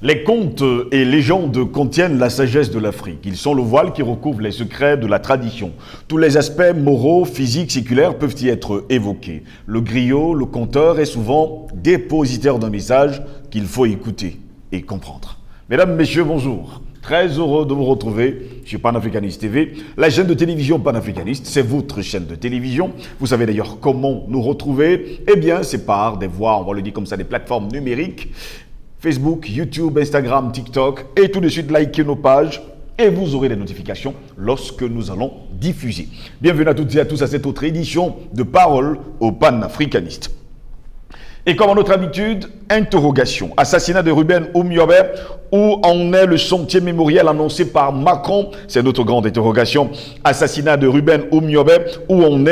Les contes et légendes contiennent la sagesse de l'Afrique. Ils sont le voile qui recouvre les secrets de la tradition. Tous les aspects moraux, physiques, séculaires peuvent y être évoqués. Le griot, le conteur, est souvent dépositaire d'un message qu'il faut écouter et comprendre. Mesdames, Messieurs, bonjour. Très heureux de vous retrouver sur Panafricaniste TV. La chaîne de télévision panafricaniste, c'est votre chaîne de télévision. Vous savez d'ailleurs comment nous retrouver. Eh bien, c'est par des voies, on va le dire comme ça, des plateformes numériques. Facebook, YouTube, Instagram, TikTok. Et tout de suite, likez nos pages et vous aurez des notifications lorsque nous allons diffuser. Bienvenue à toutes et à tous à cette autre édition de Parole aux panafricanistes. Et comme à notre habitude, interrogation. Assassinat de Ruben Oumiobe, où en est le chantier mémoriel annoncé par Macron? C'est notre grande interrogation. Assassinat de Ruben Oumiobe, où en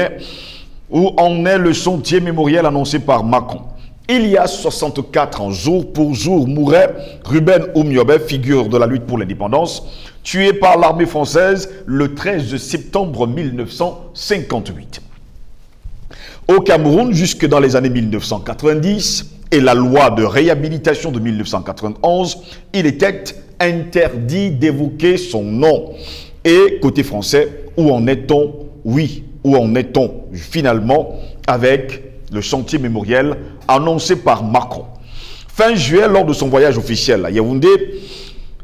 est le chantier mémoriel annoncé par Macron? Il y a 64 ans, jour pour jour, mourait Ruben Oumiobe, figure de la lutte pour l'indépendance, tué par l'armée française le 13 septembre 1958. Au Cameroun, jusque dans les années 1990 et la loi de réhabilitation de 1991, il était interdit d'évoquer son nom. Et côté français, où en est-on? Oui, où en est-on finalement avec le chantier mémoriel annoncé par Macron? Fin juillet, lors de son voyage officiel à Yaoundé,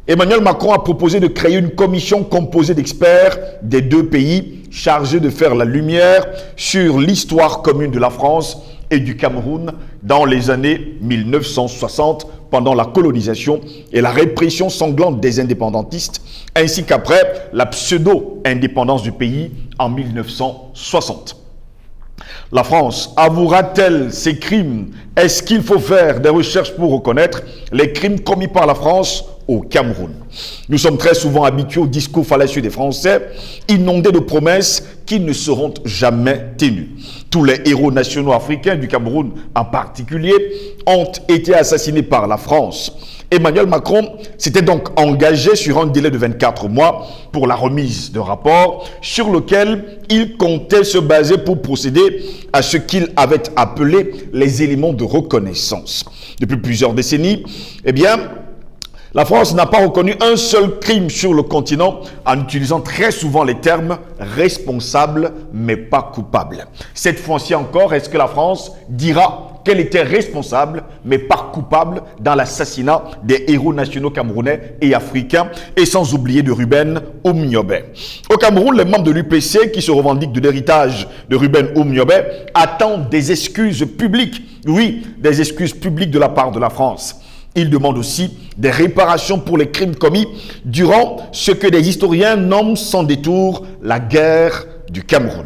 Emmanuel Macron a proposé de créer une commission composée d'experts des deux pays chargés de faire la lumière sur l'histoire commune de la France et du Cameroun dans les années 1960, pendant la colonisation et la répression sanglante des indépendantistes, ainsi qu'après la pseudo-indépendance du pays en 1960. La France avouera-t-elle ses crimes? Est-ce qu'il faut faire des recherches pour reconnaître les crimes commis par la France au Cameroun? Nous sommes très souvent habitués au discours fallacieux des Français, inondés de promesses qui ne seront jamais tenues. Tous les héros nationaux africains, du Cameroun en particulier, ont été assassinés par la France. Emmanuel Macron s'était donc engagé sur un délai de 24 mois pour la remise de rapport sur lequel il comptait se baser pour procéder à ce qu'il avait appelé les éléments de reconnaissance. Depuis plusieurs décennies, eh bien, la France n'a pas reconnu un seul crime sur le continent en utilisant très souvent les termes responsable mais pas coupable. Cette fois-ci encore, est-ce que la France dira qu'elle était responsable mais pas coupable dans l'assassinat des héros nationaux camerounais et africains, et sans oublier de Ruben Oumiobe? Au Cameroun, les membres de l'UPC qui se revendiquent de l'héritage de Ruben Oumiobe attendent des excuses publiques. Oui, des excuses publiques de la part de la France. Il demande aussi des réparations pour les crimes commis durant ce que des historiens nomment sans détour la guerre du Cameroun.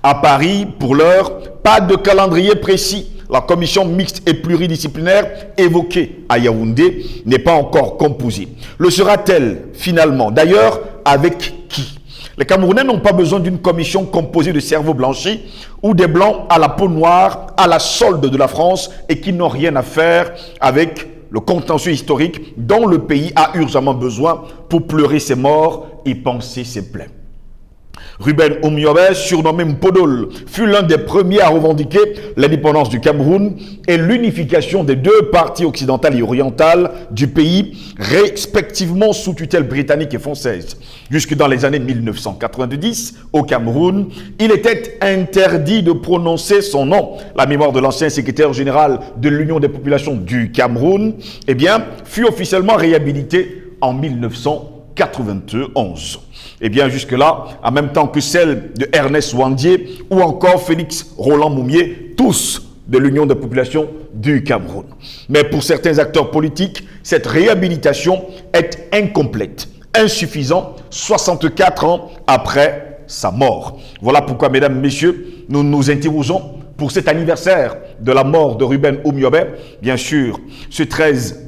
À Paris, pour l'heure, pas de calendrier précis. La commission mixte et pluridisciplinaire évoquée à Yaoundé n'est pas encore composée. Le sera-t-elle finalement? D'ailleurs, avec qui? Les Camerounais n'ont pas besoin d'une commission composée de cerveaux blanchis ou des blancs à la peau noire, à la solde de la France et qui n'ont rien à faire avec le contentieux historique dont le pays a urgemment besoin pour pleurer ses morts et panser ses plaies. Ruben Oumiobe, surnommé Mpodol, fut l'un des premiers à revendiquer l'indépendance du Cameroun et l'unification des deux parties occidentales et orientales du pays, respectivement sous tutelle britannique et française. Jusque dans les années 1990, au Cameroun, il était interdit de prononcer son nom. La mémoire de l'ancien secrétaire général de l'Union des populations du Cameroun, eh bien, fut officiellement réhabilitée en 1991. Eh bien, jusque-là, en même temps que celle de Ernest Ouandié ou encore Félix Roland Moumié, tous de l'Union des populations du Cameroun. Mais pour certains acteurs politiques, cette réhabilitation est incomplète, insuffisante, 64 ans après sa mort. Voilà pourquoi, mesdames, messieurs, nous nous interrogeons pour cet anniversaire de la mort de Ruben Oumiobe. Bien sûr, ce 13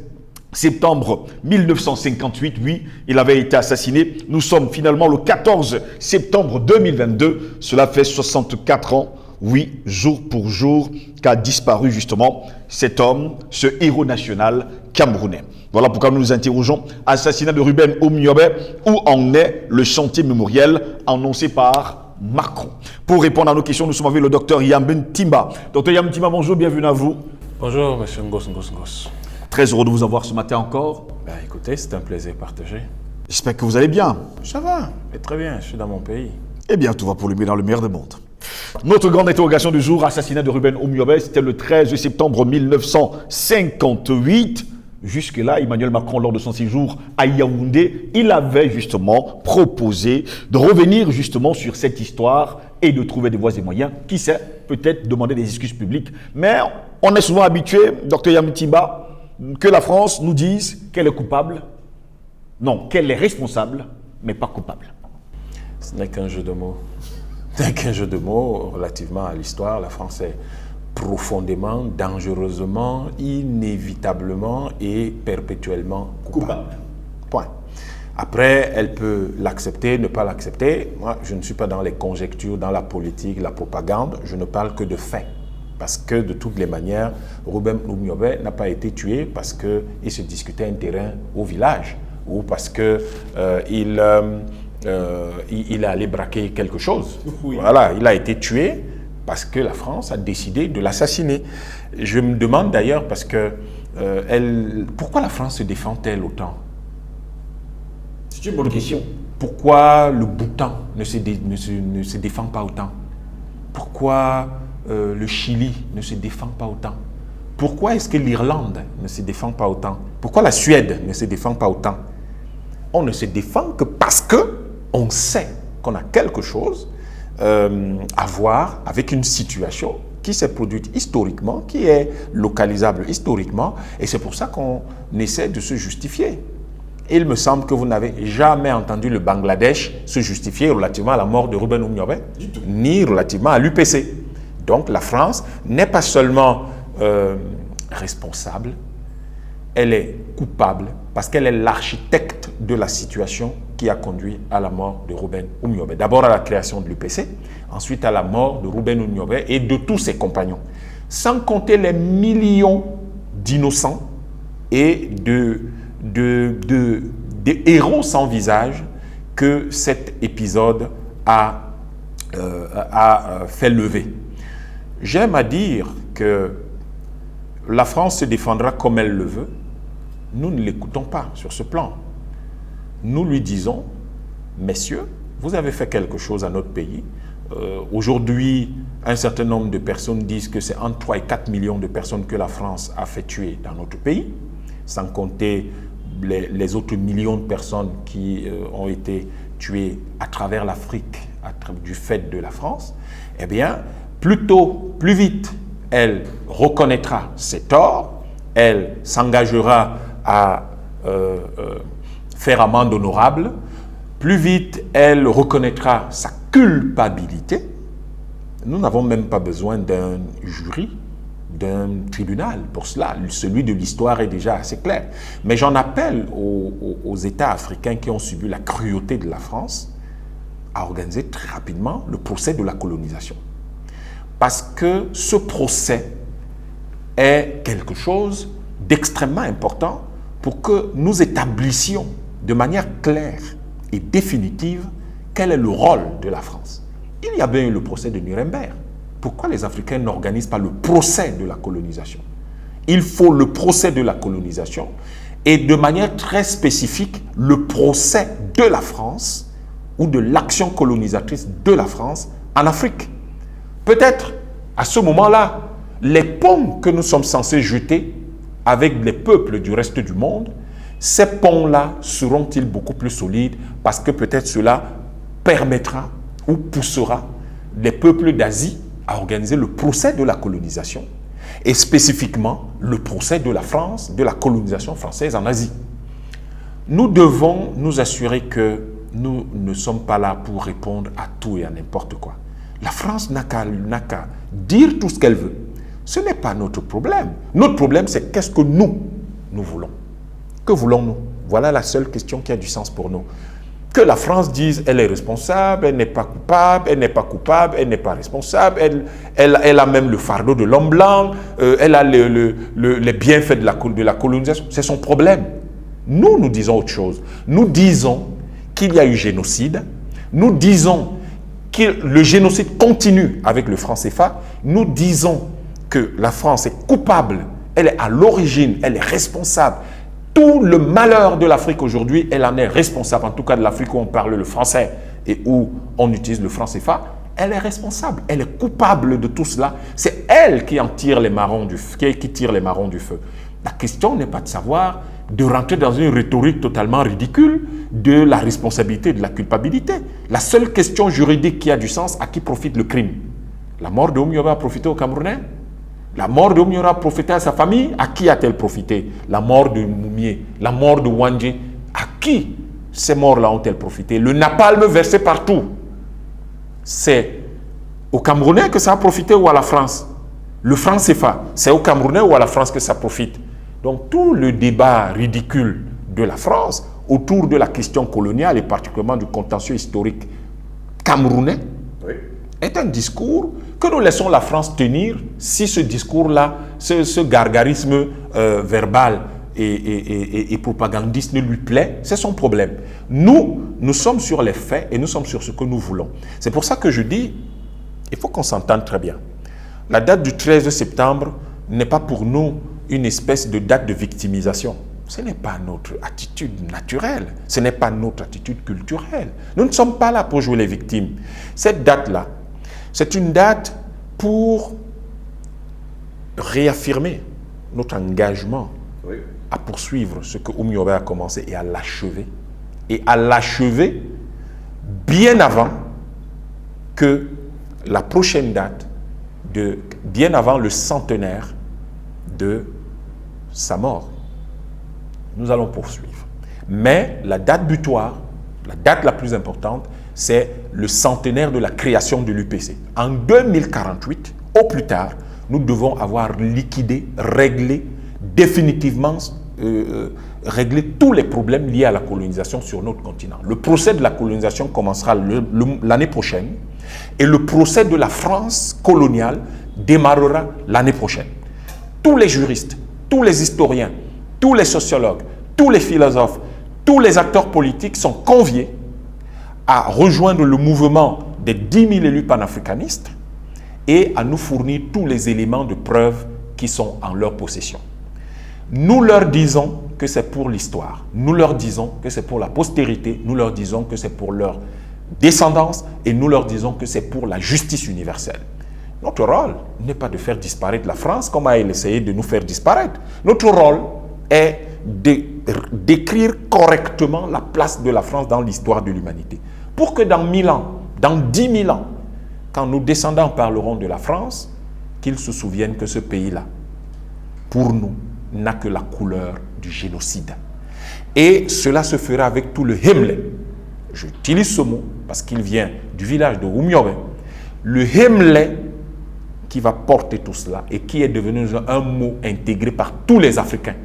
septembre 1958, oui, il avait été assassiné. Nous sommes finalement le 14 septembre 2022. Cela fait 64 ans, oui, jour pour jour, qu'a disparu justement cet homme, ce héros national camerounais. Voilà pourquoi nous nous interrogeons. Assassinat de Ruben Oumiobe, où en est le chantier mémoriel annoncé par Macron? Pour répondre à nos questions, nous sommes avec le docteur Yambin Timba. Docteur Yambin Timba, bonjour, bienvenue à vous. Bonjour, monsieur Ngos. Très heureux de vous avoir ce matin encore. Ben, écoutez, c'est un plaisir partagé. J'espère que vous allez bien. Ça va, mais très bien, je suis dans mon pays. Eh bien, tout va pour le mieux dans le meilleur des mondes. Notre grande interrogation du jour, assassinat de Ruben Oumuyobé, c'était le 13 septembre 1958. Jusque-là, Emmanuel Macron, lors de son séjour à Yaoundé, il avait justement proposé de revenir justement sur cette histoire et de trouver des voies et moyens. Qui sait, peut-être demander des excuses publiques. Mais on est souvent habitué, Dr Yamitiba, que la France nous dise qu'elle est coupable. Non, qu'elle est responsable, mais pas coupable. Ce n'est qu'un jeu de mots. Ce n'est qu'un jeu de mots relativement à l'histoire. La France est profondément, dangereusement, inévitablement et perpétuellement coupable. Point. Après, elle peut l'accepter, ne pas l'accepter. Moi, je ne suis pas dans les conjectures, dans la politique, la propagande. Je ne parle que de faits. Parce que, de toutes les manières, Ruben Oumuyobé n'a pas été tué parce qu'il se discutait un terrain au village ou parce qu'il il est allé braquer quelque chose. Oui. Voilà, il a été tué parce que la France a décidé de l'assassiner. Je me demande d'ailleurs parce que pourquoi la France se défend-elle autant? C'est une bonne question. Pourquoi le Bhoutan ne se défend pas autant? Pourquoi le Chili ne se défend pas autant? Pourquoi est-ce que l'Irlande ne se défend pas autant? Pourquoi la Suède ne se défend pas autant? On ne se défend que parce qu'on sait qu'on a quelque chose à voir avec une situation qui s'est produite historiquement, qui est localisable historiquement, et c'est pour ça qu'on essaie de se justifier. Il me semble que vous n'avez jamais entendu le Bangladesh se justifier relativement à la mort de Ruben Oumuyobé, ni relativement à l'UPC. Donc la France n'est pas seulement responsable, elle est coupable parce qu'elle est l'architecte de la situation qui a conduit à la mort de Ruben Oumuyobé. D'abord à la création de l'UPC, ensuite à la mort de Ruben Oumuyobé et de tous ses compagnons. Sans compter les millions d'innocents et de héros sans visage que cet épisode a fait lever. J'aime à dire que la France se défendra comme elle le veut. Nous ne l'écoutons pas sur ce plan. Nous lui disons, messieurs, vous avez fait quelque chose à notre pays. Aujourd'hui, un certain nombre de personnes disent que c'est entre 3 et 4 millions de personnes que la France a fait tuer dans notre pays, sans compter les autres millions de personnes qui ont été tuées à travers l'Afrique du fait de la France. Eh bien, plus tôt, plus vite, elle reconnaîtra ses torts, elle s'engagera à faire amende honorable, plus vite elle reconnaîtra sa culpabilité. Nous n'avons même pas besoin d'un jury, d'un tribunal pour cela. Celui de l'histoire est déjà assez clair. Mais j'en appelle aux États africains qui ont subi la cruauté de la France à organiser très rapidement le procès de la colonisation. Parce que ce procès est quelque chose d'extrêmement important pour que nous établissions de manière claire et définitive quel est le rôle de la France. Il y a bien eu le procès de Nuremberg. Pourquoi les Africains n'organisent pas le procès de la colonisation? Il faut le procès de la colonisation et de manière très spécifique, le procès de la France ou de l'action colonisatrice de la France en Afrique. Peut-être, à ce moment-là, les ponts que nous sommes censés jeter avec les peuples du reste du monde, ces ponts-là seront-ils beaucoup plus solides parce que peut-être cela permettra ou poussera les peuples d'Asie à organiser le procès de la colonisation et spécifiquement le procès de la France, de la colonisation française en Asie. Nous devons nous assurer que nous ne sommes pas là pour répondre à tout et à n'importe quoi. La France n'a qu'à dire tout ce qu'elle veut. Ce n'est pas notre problème. Notre problème, c'est qu'est-ce que nous voulons. Que voulons-nous? Voilà la seule question qui a du sens pour nous. Que la France dise elle est responsable, elle n'est pas coupable, elle n'est pas coupable, elle n'est pas responsable, elle a même le fardeau de l'homme blanc, elle a les bienfaits de la colonisation. C'est son problème. Nous disons autre chose. Nous disons qu'il y a eu génocide. Nous disons que le génocide continue avec le franc CFA. Nous disons que la France est coupable elle est à l'origine, elle est responsable. Tout le malheur de l'Afrique aujourd'hui, elle en est responsable. En tout cas de l'Afrique où on parle le français et où on utilise le franc CFA, elle est responsable, elle est coupable de tout cela. C'est elle qui en tire les marrons du feu, qui tire les marrons du feu. La question n'est pas de savoir, de rentrer dans une rhétorique totalement ridicule de la responsabilité et de la culpabilité. La seule question juridique qui a du sens, à qui profite le crime? La mort de Oumioba a profité aux Camerounais? La mort de Oumioba a profité à sa famille? À qui a-t-elle profité? La mort de Moumié, la mort de Wandje, à qui ces morts-là ont-elles profité? Le napalm versé partout, c'est aux Camerounais que ça a profité ou à la France? Le franc CFA, c'est aux Camerounais ou à la France que ça profite? Donc tout le débat ridicule de la France autour de la question coloniale et particulièrement du contentieux historique camerounais est un discours que nous laissons la France tenir si ce discours-là, ce gargarisme verbal et propagandiste ne lui plaît, c'est son problème. Nous sommes sur les faits et nous sommes sur ce que nous voulons. C'est pour ça que je dis, il faut qu'on s'entende très bien. La date du 13 septembre n'est pas pour nous une espèce de date de victimisation. Ce n'est pas notre attitude naturelle, ce n'est pas notre attitude culturelle. Nous ne sommes pas là pour jouer les victimes. Cette date-là, c'est une date pour réaffirmer notre engagement à poursuivre ce que Oumioba a commencé et à l'achever. Et à l'achever bien avant que la prochaine date, bien avant le centenaire de sa mort. Nous allons poursuivre. Mais la date butoir, la date la plus importante, c'est le centenaire de la création de l'UPC. En 2048, au plus tard, nous devons avoir liquidé, réglé, définitivement réglé tous les problèmes liés à la colonisation sur notre continent. Le procès de la colonisation commencera l'année prochaine et le procès de la France coloniale démarrera l'année prochaine. Tous les juristes, tous les historiens, tous les sociologues, tous les philosophes, tous les acteurs politiques sont conviés à rejoindre le mouvement des 10 000 élus panafricanistes et à nous fournir tous les éléments de preuve qui sont en leur possession. Nous leur disons que c'est pour l'histoire, nous leur disons que c'est pour la postérité, nous leur disons que c'est pour leur descendance et nous leur disons que c'est pour la justice universelle. Notre rôle n'est pas de faire disparaître la France comme elle essayé de nous faire disparaître. Notre rôle est d'écrire correctement la place de la France dans l'histoire de l'humanité. Pour que dans 1000 ans, dans 10 000 ans, quand nos descendants parleront de la France, qu'ils se souviennent que ce pays-là, pour nous, n'a que la couleur du génocide. Et cela se fera avec tout le Hemle. J'utilise ce mot parce qu'il vient du village de Oumiobe. Le Hemle qui va porter tout cela et qui est devenu un mot intégré par tous les Africains.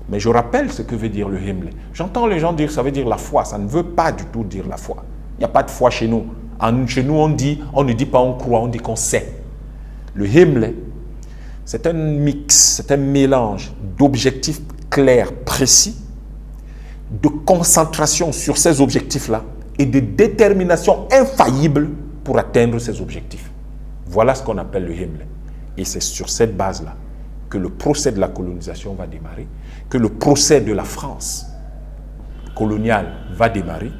Mais je rappelle ce que veut dire le Hemle. J'entends les gens dire ça veut dire la foi. Ça ne veut pas du tout dire la foi. Il n'y a pas de foi chez nous. Chez nous, on ne dit pas on croit, on dit qu'on sait. Le Hemle, c'est un mix, c'est un mélange d'objectifs clairs, précis, de concentration sur ces objectifs-là et de détermination infaillible pour atteindre ces objectifs. Voilà ce qu'on appelle le Hemle. Et c'est sur cette base-là que le procès de la colonisation va démarrer, que le procès de la France coloniale va démarrer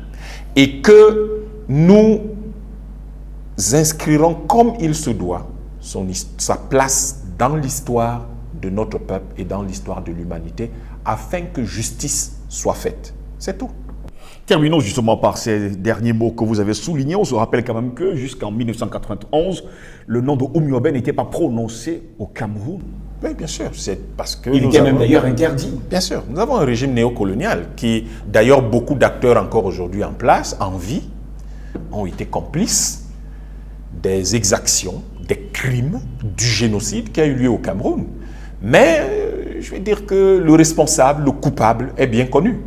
et que nous inscrirons comme il se doit sa place dans l'histoire de notre peuple et dans l'histoire de l'humanité afin que justice soit faite. C'est tout. Terminons justement par ces derniers mots que vous avez soulignés. On se rappelle quand même que jusqu'en 1991, le nom de Oumiobe n'était pas prononcé au Cameroun. Oui, bien sûr. C'est parce que il était même d'ailleurs interdit. Bien sûr. Nous avons un régime néocolonial qui, d'ailleurs, beaucoup d'acteurs encore aujourd'hui en place, en vie, ont été complices des exactions, des crimes, du génocide qui a eu lieu au Cameroun. Mais je vais dire que le responsable, le coupable est bien connu.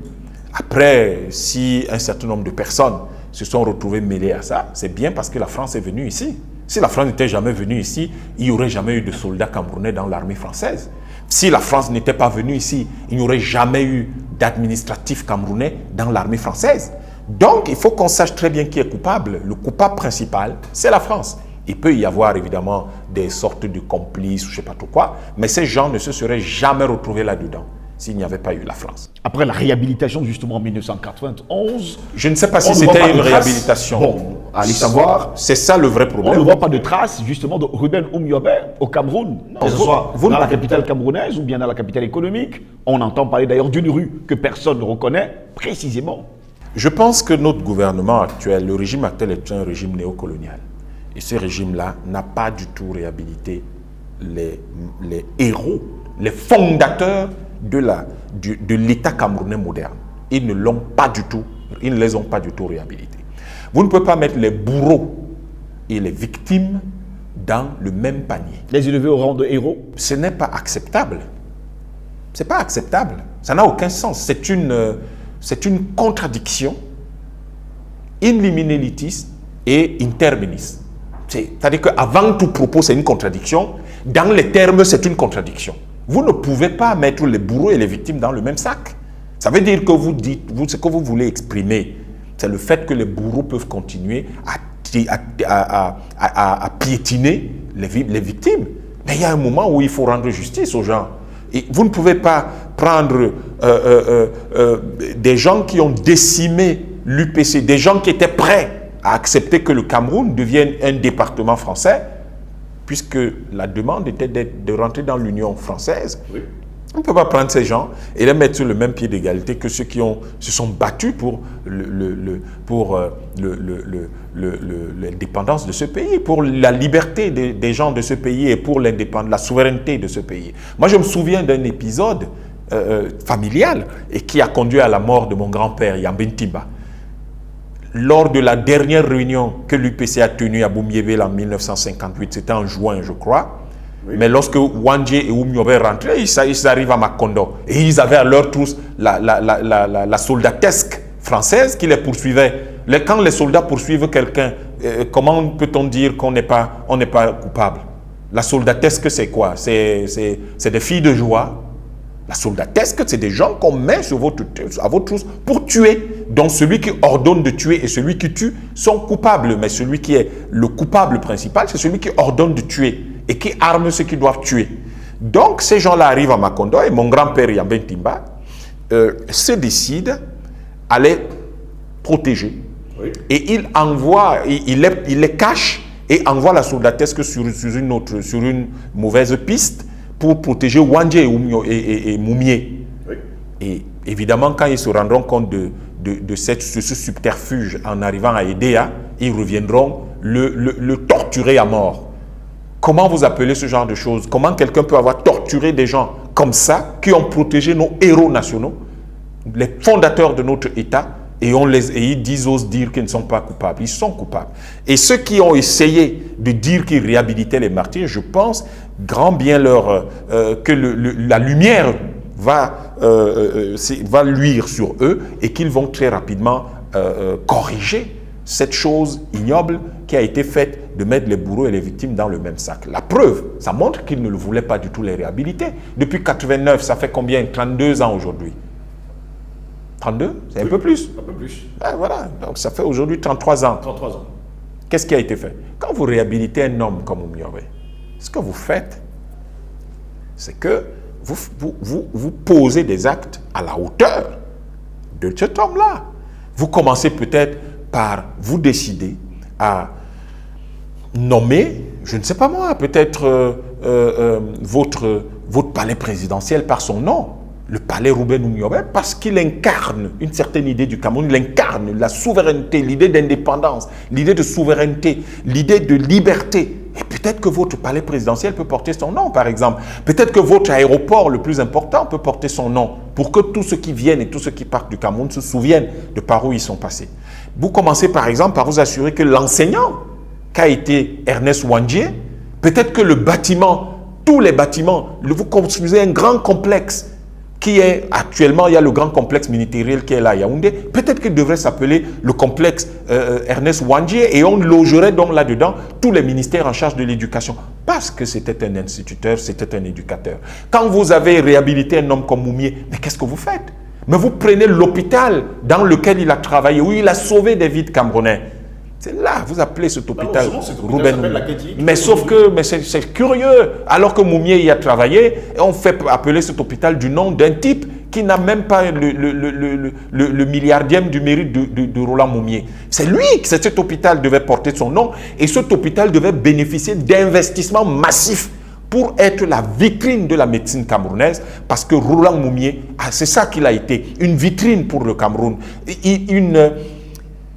Après, si un certain nombre de personnes se sont retrouvées mêlées à ça, c'est bien parce que la France est venue ici. Si la France n'était jamais venue ici, il n'y aurait jamais eu de soldats camerounais dans l'armée française. Si la France n'était pas venue ici, il n'y aurait jamais eu d'administratifs camerounais dans l'armée française. Donc, il faut qu'on sache très bien qui est coupable. Le coupable principal, c'est la France. Il peut y avoir évidemment des sortes de complices ou je ne sais pas trop quoi, mais ces gens ne se seraient jamais retrouvés là-dedans s'il n'y avait pas eu la France. Après la réhabilitation, justement, en 1991... Je ne sais pas si c'était une réhabilitation. Bon, allez savoir. C'est ça le vrai On problème. ne voit pas de traces, justement, de Ruben Oumiobe au Cameroun. Que ce soit dans la capitale camerounaise ou bien dans la capitale économique. On entend parler d'ailleurs d'une rue que personne ne reconnaît précisément. Je pense que notre gouvernement actuel, le régime actuel est un régime néocolonial. Et ce régime-là n'a pas du tout réhabilité les héros, les fondateurs de l'État camerounais moderne. Ils ne l'ont pas du tout, ils ne les ont pas du tout réhabilités. Vous ne pouvez pas mettre les bourreaux et les victimes dans le même panier. Les élever au rang de héros. Ce n'est pas acceptable. Ce n'est pas acceptable. Ça n'a aucun sens. C'est une contradiction in limine litis et inter minis. C'est-à-dire qu'avant tout propos, c'est une contradiction. Dans les termes, c'est une contradiction. Vous ne pouvez pas mettre les bourreaux et les victimes dans le même sac. Ça veut dire que vous dites, ce que vous voulez exprimer, c'est le fait que les bourreaux peuvent continuer à piétiner les victimes. Mais il y a un moment où il faut rendre justice aux gens. Et vous ne pouvez pas prendre des gens qui ont décimé l'UPC, des gens qui étaient prêts à accepter que le Cameroun devienne un département français, puisque la demande était de rentrer dans l'Union française. Oui. On ne peut pas prendre ces gens et les mettre sur le même pied d'égalité que ceux qui se sont battus pour l'indépendance de ce pays, pour la liberté des gens de ce pays et pour la souveraineté de ce pays. Moi, je me souviens d'un épisode familial et qui a conduit à la mort de mon grand-père, Yambin Timba. Lors de la dernière réunion que l'UPC a tenue à Boumiébel en 1958, c'était en juin, je crois. Oui. Mais lorsque Wandje et Oumiobe rentraient, ils arrivent à Macondo. Et ils avaient à leur tous la soldatesque française qui les poursuivait. Quand les soldats poursuivent quelqu'un, comment peut-on dire qu'on n'est pas coupable? La soldatesque, c'est quoi? C'est des filles de joie. La soldatesque, c'est des gens qu'on met à votre trousse pour tuer. Donc celui qui ordonne de tuer et celui qui tue sont coupables. Mais celui qui est le coupable principal, c'est celui qui ordonne de tuer et qui arme ceux qui doivent tuer. Donc ces gens-là arrivent à Macondo et mon grand-père Yambin Timba se décide à les protéger. Oui. Et il envoie, il les cache et envoie la soldatesque sur une mauvaise piste pour protéger Wandje et Moumié. Oui. Et évidemment, quand ils se rendront compte de ce subterfuge en arrivant à Edea, ils reviendront le torturer à mort. Comment vous appelez ce genre de choses? Comment quelqu'un peut avoir torturé des gens comme ça, qui ont protégé nos héros nationaux, les fondateurs de notre État, et ils osent dire qu'ils ne sont pas coupables. Ils sont coupables. Et ceux qui ont essayé de dire qu'ils réhabilitaient les martyrs, je pense grand bien que la lumière va luire sur eux et qu'ils vont très rapidement corriger cette chose ignoble qui a été faite de mettre les bourreaux et les victimes dans le même sac. La preuve, ça montre qu'ils ne le voulaient pas du tout les réhabiliter. Depuis 89, ça fait combien? 32 ans aujourd'hui. 32? C'est un peu plus. Un peu plus. Ben voilà, donc ça fait aujourd'hui 33 ans. 33 ans. Qu'est-ce qui a été fait? Quand vous réhabilitez un homme comme Oumiobe, ce que vous faites, c'est que vous posez des actes à la hauteur de cet homme-là. Vous commencez peut-être par vous décider à nommer, je ne sais pas moi, peut-être votre palais présidentiel par son nom, le palais Ruben Oumiobe, parce qu'il incarne une certaine idée du Cameroun, il incarne la souveraineté, l'idée d'indépendance, l'idée de souveraineté, l'idée de liberté. Et peut-être que votre palais présidentiel peut porter son nom, par exemple. Peut-être que votre aéroport le plus important peut porter son nom, pour que tous ceux qui viennent et tous ceux qui partent du Cameroun se souviennent de par où ils sont passés. Vous commencez par exemple par vous assurer que l'enseignant qu'a été Ernest Wandje, peut-être que le bâtiment, tous les bâtiments, vous construisez un grand complexe qui est actuellement, il y a le grand complexe ministériel qui est là à Yaoundé, peut-être qu'il devrait s'appeler le complexe Ernest Wandje et on logerait donc là-dedans tous les ministères en charge de l'éducation. Parce que c'était un instituteur, c'était un éducateur. Quand vous avez réhabilité un homme comme Moumié, mais qu'est-ce que vous faites? Mais vous prenez l'hôpital dans lequel il a travaillé, où il a sauvé des vies de Camerounais. C'est là, vous appelez cet hôpital Rouben. Mais sauf que c'est curieux. Alors que Moumié y a travaillé, et on fait appeler cet hôpital du nom d'un type qui n'a même pas le milliardième du mérite de Roland Moumié. C'est lui, cet hôpital devait porter son nom et cet hôpital devait bénéficier d'investissements massifs pour être la vitrine de la médecine camerounaise, parce que Roland Moumié, c'est ça qu'il a été, une vitrine pour le Cameroun.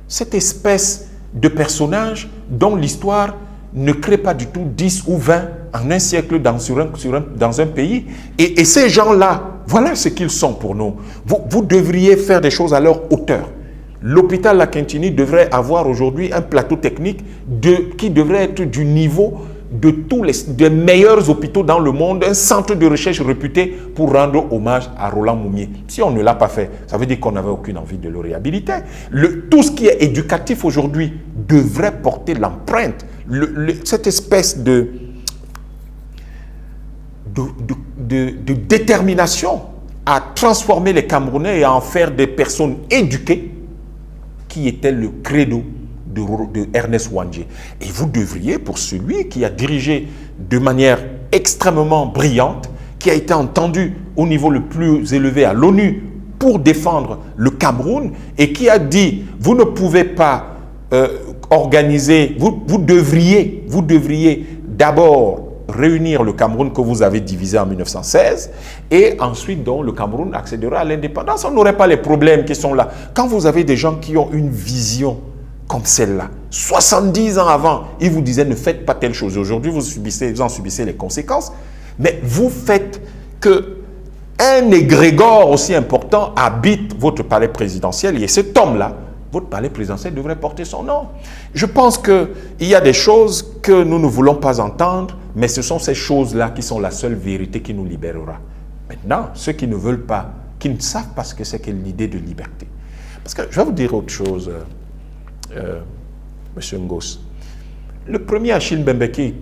Cette espèce de personnage dont l'histoire ne crée pas du tout 10 ou 20 en un siècle dans un pays. Et ces gens-là, voilà ce qu'ils sont pour nous. Vous devriez faire des choses à leur hauteur. L'hôpital La Quintini devrait avoir aujourd'hui un plateau technique qui devrait être du niveau de tous des meilleurs hôpitaux dans le monde, un centre de recherche réputé pour rendre hommage à Roland Moumié. Si on ne l'a pas fait, ça veut dire qu'on n'avait aucune envie de le réhabiliter. Tout ce qui est éducatif aujourd'hui devrait porter l'empreinte, cette espèce de détermination à transformer les Camerounais et à en faire des personnes éduquées, qui était le credo de Ernest Ouandjé. Et vous devriez, pour celui qui a dirigé de manière extrêmement brillante, qui a été entendu au niveau le plus élevé à l'ONU pour défendre le Cameroun et qui a dit, vous ne pouvez pas organiser, vous devriez d'abord réunir le Cameroun que vous avez divisé en 1916 et ensuite donc le Cameroun accédera à l'indépendance. On n'aurait pas les problèmes qui sont là. Quand vous avez des gens qui ont une vision comme celle-là, 70 ans avant, ils vous disaient ne faites pas telle chose. Aujourd'hui, vous en subissez les conséquences, mais vous faites que un égrégore aussi important habite votre palais présidentiel et cet homme-là, votre palais présidentiel devrait porter son nom. Je pense qu'il y a des choses que nous ne voulons pas entendre, mais ce sont ces choses-là qui sont la seule vérité qui nous libérera. Maintenant, ceux qui ne veulent pas, qui ne savent pas ce que c'est que l'idée de liberté. Parce que je vais vous dire autre chose, Monsieur Ngos. Le premier Achille Mbembe qui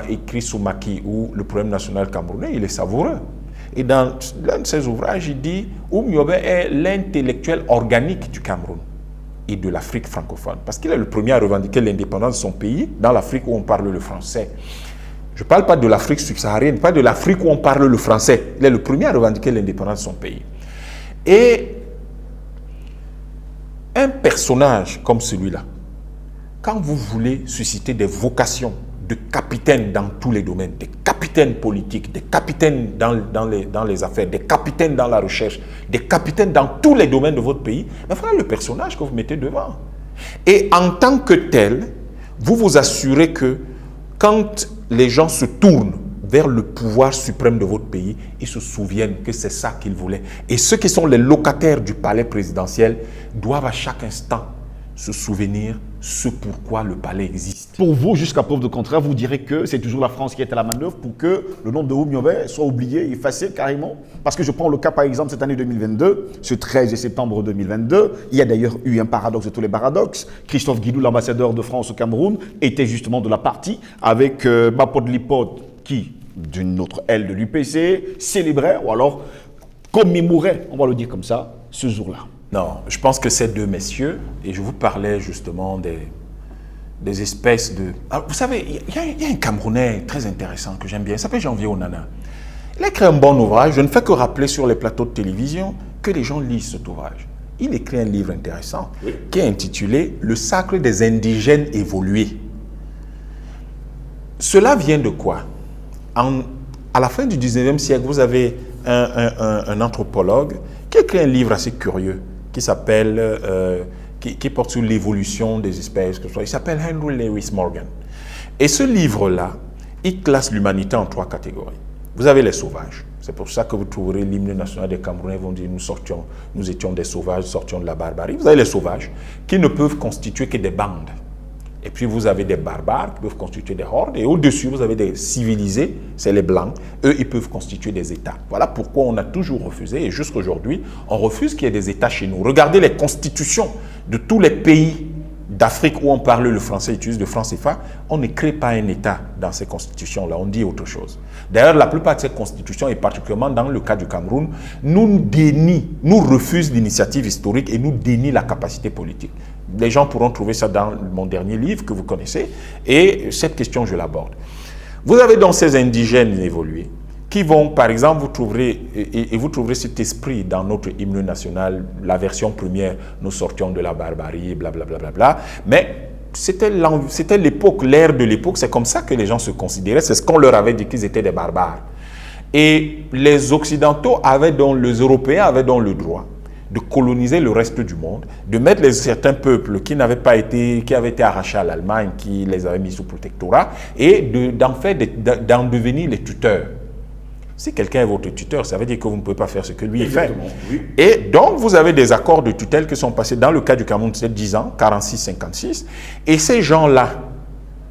écrit Soumaki ou le problème national camerounais, il est savoureux. Et dans l'un de ses ouvrages, il dit Oumiobe est l'intellectuel organique du Cameroun et de l'Afrique francophone. Parce qu'il est le premier à revendiquer l'indépendance de son pays dans l'Afrique où on parle le français. Je ne parle pas de l'Afrique subsaharienne, pas de l'Afrique où on parle le français. Il est le premier à revendiquer l'indépendance de son pays. Et un personnage comme celui-là, quand vous voulez susciter des vocations de capitaines dans tous les domaines, des capitaines politiques, des capitaines dans les affaires, des capitaines dans la recherche, des capitaines dans tous les domaines de votre pays, mais voilà le personnage que vous mettez devant. Et en tant que tel, vous vous assurez que quand les gens se tournent vers le pouvoir suprême de votre pays, ils se souviennent que c'est ça qu'ils voulaient. Et ceux qui sont les locataires du palais présidentiel doivent à chaque instant se souvenir ce pourquoi le palais existe. Pour vous, jusqu'à preuve de contraire, vous direz que c'est toujours la France qui est à la manœuvre pour que le nom de Oumiobe soit oublié, effacé carrément. Parce que je prends le cas, par exemple, cette année 2022, ce 13 septembre 2022, il y a d'ailleurs eu un paradoxe de tous les paradoxes. Christophe Guilou, l'ambassadeur de France au Cameroun, était justement de la partie avec Bapod Lipod, qui, d'une autre aile de l'UPC, célébrait ou alors commémorait, on va le dire comme ça, ce jour-là. Non, je pense que ces deux messieurs, et je vous parlais justement des espèces de... Alors, vous savez, il y a un Camerounais très intéressant que j'aime bien, il s'appelle Janvier Onana. Il a écrit un bon ouvrage, je ne fais que rappeler sur les plateaux de télévision que les gens lisent cet ouvrage. Il écrit un livre intéressant qui est intitulé « Le sacre des indigènes évolués ». Cela vient de quoi? À la fin du 19e siècle, vous avez un anthropologue qui a écrit un livre assez curieux qui s'appelle, qui porte sur l'évolution des espèces. Il s'appelle Henry Lewis Morgan. Et ce livre-là, il classe l'humanité en 3 catégories. Vous avez les sauvages. C'est pour ça que vous trouverez l'hymne national des Camerounais vont dire nous étions des sauvages, sortions de la barbarie. Vous avez les sauvages qui ne peuvent constituer que des bandes. Et puis vous avez des barbares qui peuvent constituer des hordes. Et au-dessus, vous avez des civilisés, c'est les blancs. Eux, ils peuvent constituer des États. Voilà pourquoi on a toujours refusé, et jusqu'aujourd'hui, on refuse qu'il y ait des États chez nous. Regardez les constitutions de tous les pays d'Afrique où on parle le français, utilise le franc CFA, on ne crée pas un État dans ces constitutions-là, on dit autre chose. D'ailleurs, la plupart de ces constitutions, et particulièrement dans le cas du Cameroun, nous refusent l'initiative historique et nous dénient la capacité politique. Les gens pourront trouver ça dans mon dernier livre que vous connaissez, et cette question, je l'aborde. Vous avez donc ces indigènes évolués qui vont, par exemple, vous trouverez cet esprit dans notre hymne national, la version première, nous sortions de la barbarie, blablabla, bla, bla, bla, mais c'était l'époque, l'ère de l'époque, c'est comme ça que les gens se considéraient, c'est ce qu'on leur avait dit qu'ils étaient des barbares. Et les Occidentaux avaient donc, les Européens avaient donc le droit de coloniser le reste du monde, de mettre certains peuples qui avaient été arrachés à l'Allemagne, qui les avait mis sous protectorat, et d'en devenir les tuteurs. Si quelqu'un est votre tuteur, ça veut dire que vous ne pouvez pas faire ce que lui fait. Oui. Et donc, vous avez des accords de tutelle qui sont passés, dans le cas du Cameroun, c'est 10 ans, 46-56, et ces gens-là,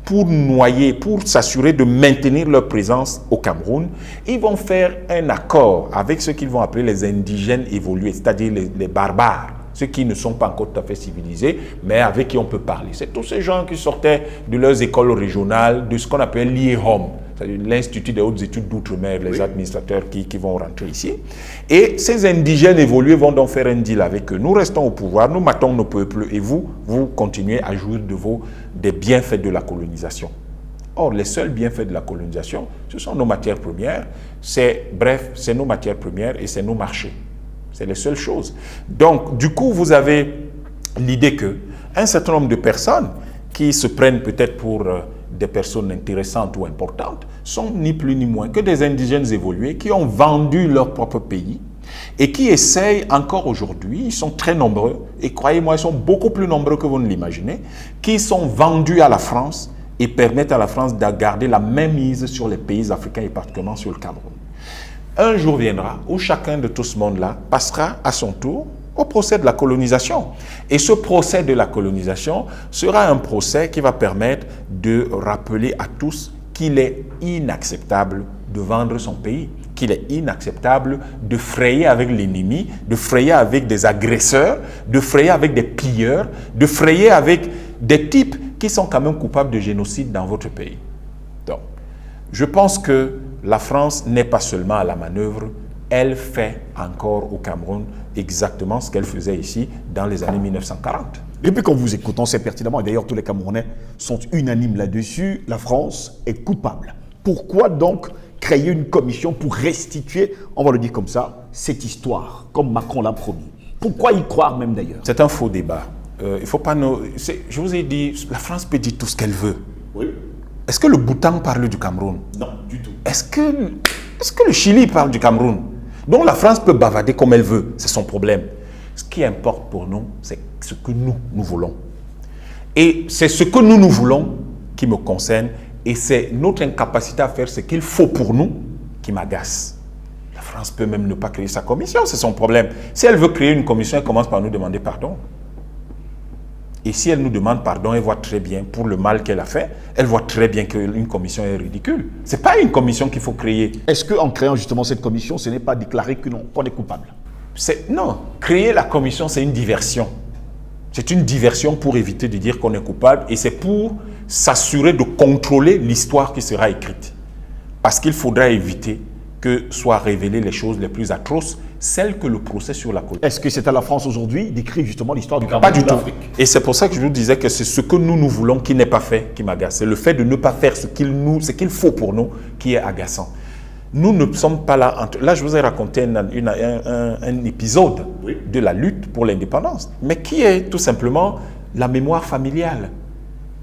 pour s'assurer de maintenir leur présence au Cameroun, ils vont faire un accord avec ceux qu'ils vont appeler les indigènes évolués, c'est-à-dire les barbares, ceux qui ne sont pas encore tout à fait civilisés, mais avec qui on peut parler. C'est tous ces gens qui sortaient de leurs écoles régionales, de ce qu'on appelle l'IEHOM, l'Institut des hautes études d'outre-mer, les administrateurs qui vont rentrer ici. Et ces indigènes évolués vont donc faire un deal avec eux. Nous restons au pouvoir, nous matons nos peuples et vous continuez à jouir des bienfaits de la colonisation. Or, les seuls bienfaits de la colonisation, ce sont nos matières premières. C'est nos matières premières et c'est nos marchés. C'est les seules choses. Donc, du coup, vous avez l'idée qu'un certain nombre de personnes qui se prennent peut-être pour des personnes intéressantes ou importantes sont ni plus ni moins que des indigènes évolués qui ont vendu leur propre pays et qui essayent encore aujourd'hui, ils sont très nombreux, et croyez-moi, ils sont beaucoup plus nombreux que vous ne l'imaginez, qui sont vendus à la France et permettent à la France de garder la même mise sur les pays africains et particulièrement sur le Cameroun. Un jour viendra où chacun de tout ce monde-là passera à son tour au procès de la colonisation. Et ce procès de la colonisation sera un procès qui va permettre de rappeler à tous qu'il est inacceptable de vendre son pays, qu'il est inacceptable de frayer avec l'ennemi, de frayer avec des agresseurs, de frayer avec des pilleurs, de frayer avec des types qui sont quand même coupables de génocide dans votre pays. Donc, je pense que la France n'est pas seulement à la manœuvre, elle fait encore au Cameroun exactement ce qu'elle faisait ici dans les années 1940. Depuis qu'on vous écoute, on sait pertinemment, et d'ailleurs tous les Camerounais sont unanimes là-dessus, la France est coupable. Pourquoi donc créer une commission pour restituer, on va le dire comme ça, cette histoire, comme Macron l'a promis? Pourquoi y croire même d'ailleurs? C'est un faux débat. Il faut pas je vous ai dit, la France peut dire tout ce qu'elle veut. Oui. Est-ce que le Bhoutan parle du Cameroun? Non, du tout. Est-ce que le Chili parle du Cameroun? Donc la France peut bavarder comme elle veut, c'est son problème. Ce qui importe pour nous, c'est ce que nous voulons. Et c'est ce que nous voulons qui me concerne, et c'est notre incapacité à faire ce qu'il faut pour nous qui m'agace. La France peut même ne pas créer sa commission, c'est son problème. Si elle veut créer une commission, elle commence par nous demander pardon. Et si elle nous demande pardon, elle voit très bien, pour le mal qu'elle a fait, elle voit très bien qu'une commission est ridicule. Ce n'est pas une commission qu'il faut créer. Est-ce qu'en créant justement cette commission, ce n'est pas déclarer qu'on est coupable? Non, créer la commission, c'est une diversion. C'est une diversion pour éviter de dire qu'on est coupable, et c'est pour s'assurer de contrôler l'histoire qui sera écrite. Parce qu'il faudra éviter que soient révélées les choses les plus atroces, celles que le procès sur la colonisation. Est-ce que c'est à la France aujourd'hui d'écrire justement l'histoire du Cameroun? Pas du tout. Et c'est pour ça que je vous disais que c'est ce que nous voulons qui n'est pas fait qui m'agace. C'est le fait de ne pas faire ce qu'il faut pour nous qui est agaçant. Nous ne sommes pas là. Là, je vous ai raconté un épisode de la lutte pour l'indépendance, mais qui est tout simplement la mémoire familiale.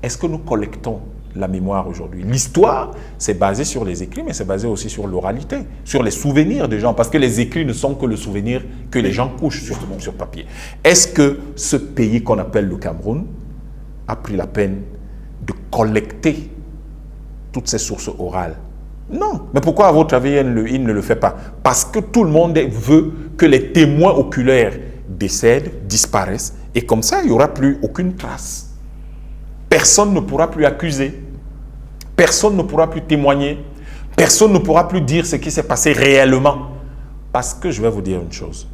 Est-ce que nous collectons la mémoire aujourd'hui? L'histoire, c'est basé sur les écrits, mais c'est basé aussi sur l'oralité, sur les souvenirs des gens, parce que les écrits ne sont que le souvenir que les gens couchent sur papier. Est-ce que ce pays qu'on appelle le Cameroun a pris la peine de collecter toutes ces sources orales? Non. Mais pourquoi, à votre avis, il ne le fait pas? Parce que tout le monde veut que les témoins oculaires décèdent, disparaissent, et comme ça, il n'y aura plus aucune trace. Personne ne pourra plus accuser. Personne ne pourra plus témoigner. Personne ne pourra plus dire ce qui s'est passé réellement. Parce que je vais vous dire une chose.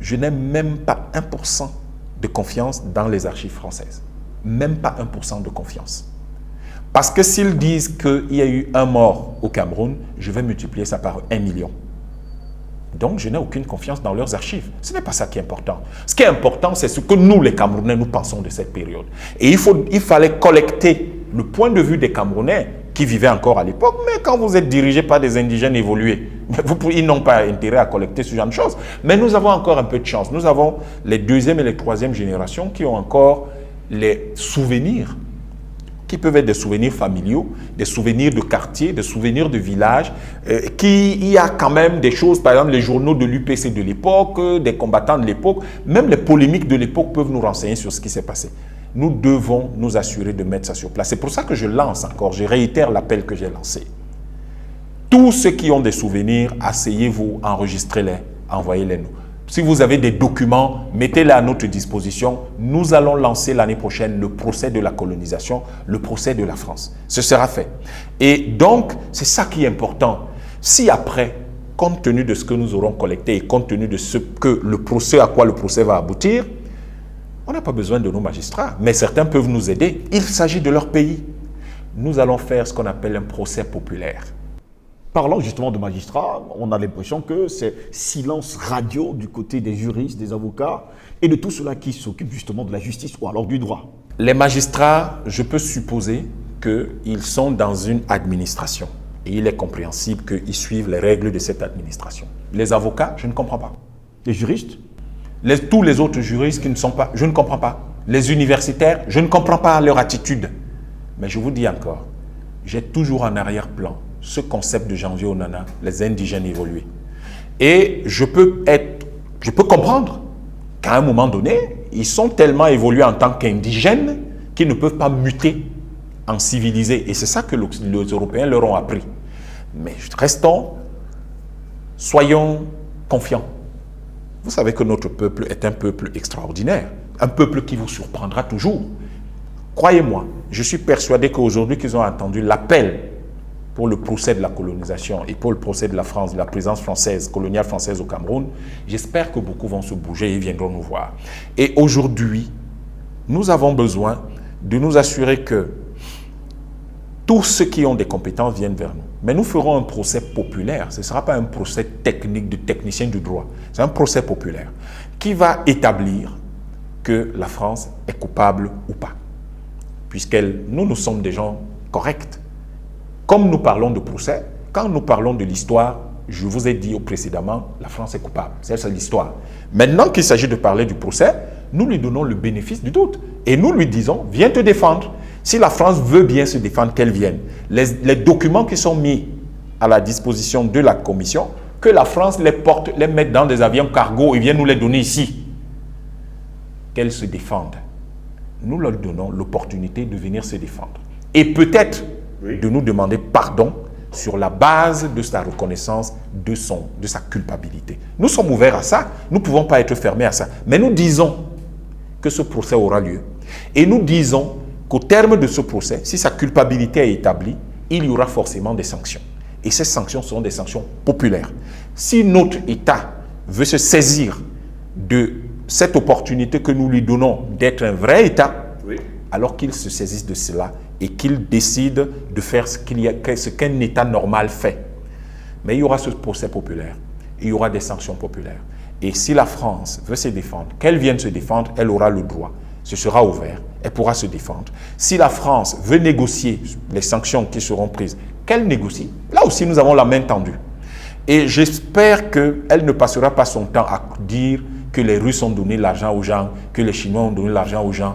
Je n'ai même pas 1% de confiance dans les archives françaises. même pas 1% de confiance. Parce que s'ils disent qu'il y a eu un mort au Cameroun, je vais multiplier ça par 1 million. Donc, je n'ai aucune confiance dans leurs archives. Ce n'est pas ça qui est important. Ce qui est important, c'est ce que nous, les Camerounais, nous pensons de cette période. Et il fallait collecter le point de vue des Camerounais qui vivaient encore à l'époque. Mais quand vous êtes dirigé par des indigènes évolués, ils n'ont pas intérêt à collecter ce genre de choses. Mais nous avons encore un peu de chance. Nous avons les deuxième et les troisième générations qui ont encore les souvenirs qui peuvent être des souvenirs familiaux, des souvenirs de quartier, des souvenirs de village, il y a quand même des choses, par exemple les journaux de l'UPC de l'époque, des combattants de l'époque, même les polémiques de l'époque peuvent nous renseigner sur ce qui s'est passé. Nous devons nous assurer de mettre ça sur place. C'est pour ça que je lance encore, je réitère l'appel que j'ai lancé. Tous ceux qui ont des souvenirs, asseyez-vous, enregistrez-les, envoyez-les nous. Si vous avez des documents, mettez-les à notre disposition. Nous allons lancer l'année prochaine le procès de la colonisation, le procès de la France. Ce sera fait. Et donc, c'est ça qui est important. Si après, compte tenu de ce que nous aurons collecté et compte tenu de ce que le procès, à quoi le procès va aboutir, on n'a pas besoin de nos magistrats, mais certains peuvent nous aider. Il s'agit de leur pays. Nous allons faire ce qu'on appelle un procès populaire. Parlant justement de magistrats, on a l'impression que c'est silence radio du côté des juristes, des avocats et de tout cela qui s'occupe justement de la justice ou alors du droit. Les magistrats, je peux supposer qu'ils sont dans une administration et il est compréhensible qu'ils suivent les règles de cette administration. Les avocats, je ne comprends pas. Les juristes? Tous les autres juristes qui ne sont pas, je ne comprends pas. Les universitaires, je ne comprends pas leur attitude. Mais je vous dis encore, j'ai toujours en arrière-plan ce concept de Janvier Onana, les indigènes évolués. Et je peux comprendre qu'à un moment donné, ils sont tellement évolués en tant qu'indigènes qu'ils ne peuvent pas muter en civilisés. Et c'est ça que les Européens leur ont appris. Mais soyons confiants. Vous savez que notre peuple est un peuple extraordinaire, un peuple qui vous surprendra toujours. Croyez-moi, je suis persuadé qu'aujourd'hui qu'ils ont entendu l'appel pour le procès de la colonisation et pour le procès de la France, de la présence française, coloniale française au Cameroun, j'espère que beaucoup vont se bouger et viendront nous voir. Et aujourd'hui, nous avons besoin de nous assurer que tous ceux qui ont des compétences viennent vers nous. Mais nous ferons un procès populaire. Ce ne sera pas un procès technique de technicien du droit. C'est un procès populaire qui va établir que la France est coupable ou pas. Nous sommes des gens corrects. Comme nous parlons de procès, quand nous parlons de l'histoire, je vous ai dit précédemment, la France est coupable. C'est l'histoire. Maintenant qu'il s'agit de parler du procès, nous lui donnons le bénéfice du doute. Et nous lui disons, viens te défendre. Si la France veut bien se défendre, qu'elle vienne. Les documents qui sont mis à la disposition de la commission, que la France les porte, les mette dans des avions cargo et vienne nous les donner ici. Qu'elle se défende. Nous leur donnons l'opportunité de venir se défendre. Et peut-être de nous demander pardon sur la base de sa reconnaissance, de sa culpabilité. Nous sommes ouverts à ça, nous ne pouvons pas être fermés à ça. Mais nous disons que ce procès aura lieu. Et nous disons qu'au terme de ce procès, si sa culpabilité est établie, il y aura forcément des sanctions. Et ces sanctions seront des sanctions populaires. Si notre État veut se saisir de cette opportunité que nous lui donnons d'être un vrai État, alors qu'il se saisisse de cela et qu'il décide de faire ce qu'un État normal fait. Mais il y aura ce procès populaire, il y aura des sanctions populaires. Et si la France veut se défendre, qu'elle vienne se défendre, elle aura le droit. Ce sera ouvert, elle pourra se défendre. Si la France veut négocier les sanctions qui seront prises, qu'elle négocie. Là aussi, nous avons la main tendue. Et j'espère qu'elle ne passera pas son temps à dire que les Russes ont donné l'argent aux gens, que les Chinois ont donné l'argent aux gens.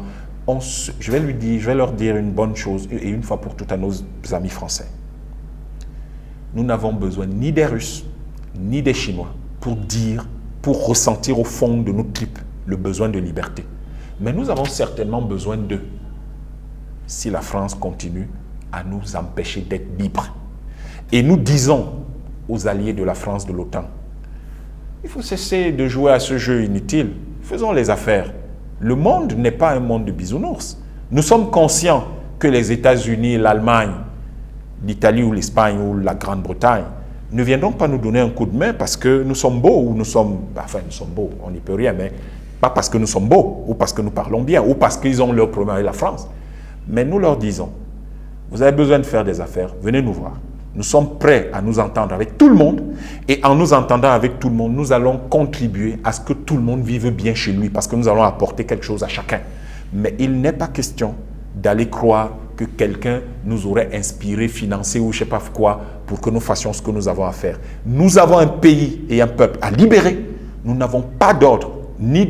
Je vais leur dire une bonne chose, et une fois pour toutes à nos amis français. Nous n'avons besoin ni des Russes, ni des Chinois pour ressentir au fond de nos tripes le besoin de liberté. Mais nous avons certainement besoin d'eux si la France continue à nous empêcher d'être libres. Et nous disons aux alliés de la France, de l'OTAN, il faut cesser de jouer à ce jeu inutile. Faisons les affaires. Le monde n'est pas un monde de bisounours. Nous sommes conscients que les États-Unis, l'Allemagne, l'Italie ou l'Espagne ou la Grande-Bretagne ne viendront pas nous donner un coup de main parce que nous sommes beaux ou nous sommes beaux, on n'y peut rien, mais Pas parce que nous sommes beaux, ou parce que nous parlons bien, ou parce qu'ils ont leur problème avec la France. Mais nous leur disons, vous avez besoin de faire des affaires, venez nous voir. Nous sommes prêts à nous entendre avec tout le monde. Et en nous entendant avec tout le monde, nous allons contribuer à ce que tout le monde vive bien chez lui. Parce que nous allons apporter quelque chose à chacun. Mais il n'est pas question d'aller croire que quelqu'un nous aurait inspiré, financé ou je ne sais pas quoi pour que nous fassions ce que nous avons à faire. Nous avons un pays et un peuple à libérer. Nous n'avons pas d'ordre, ni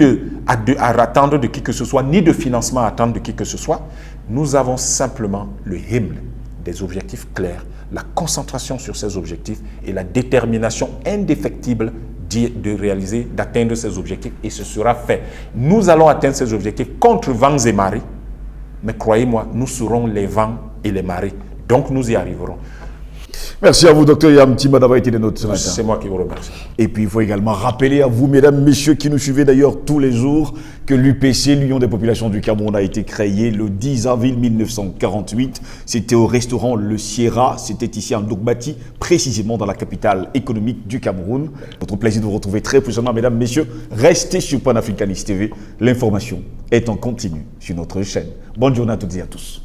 à attendre de qui que ce soit, ni de financement à attendre de qui que ce soit. Nous avons simplement le hymne des objectifs clairs, la concentration sur ces objectifs et la détermination indéfectible de réaliser, d'atteindre ces objectifs, et ce sera fait. Nous allons atteindre ces objectifs contre vents et marées, mais croyez-moi, nous serons les vents et les marées, donc nous y arriverons. Merci à vous, Dr Yamtima, d'avoir été de notre ce matin. C'est moi qui vous remercie. Et puis, il faut également rappeler à vous, mesdames, messieurs, qui nous suivez d'ailleurs tous les jours, que l'UPC, l'Union des populations du Cameroun, a été créée le 10 avril 1948. C'était au restaurant Le Sierra. C'était ici en Dogbati, précisément dans la capitale économique du Cameroun. Notre plaisir de vous retrouver très prochainement, mesdames, messieurs. Restez sur Panafricanist TV. L'information est en continu sur notre chaîne. Bonne journée à toutes et à tous.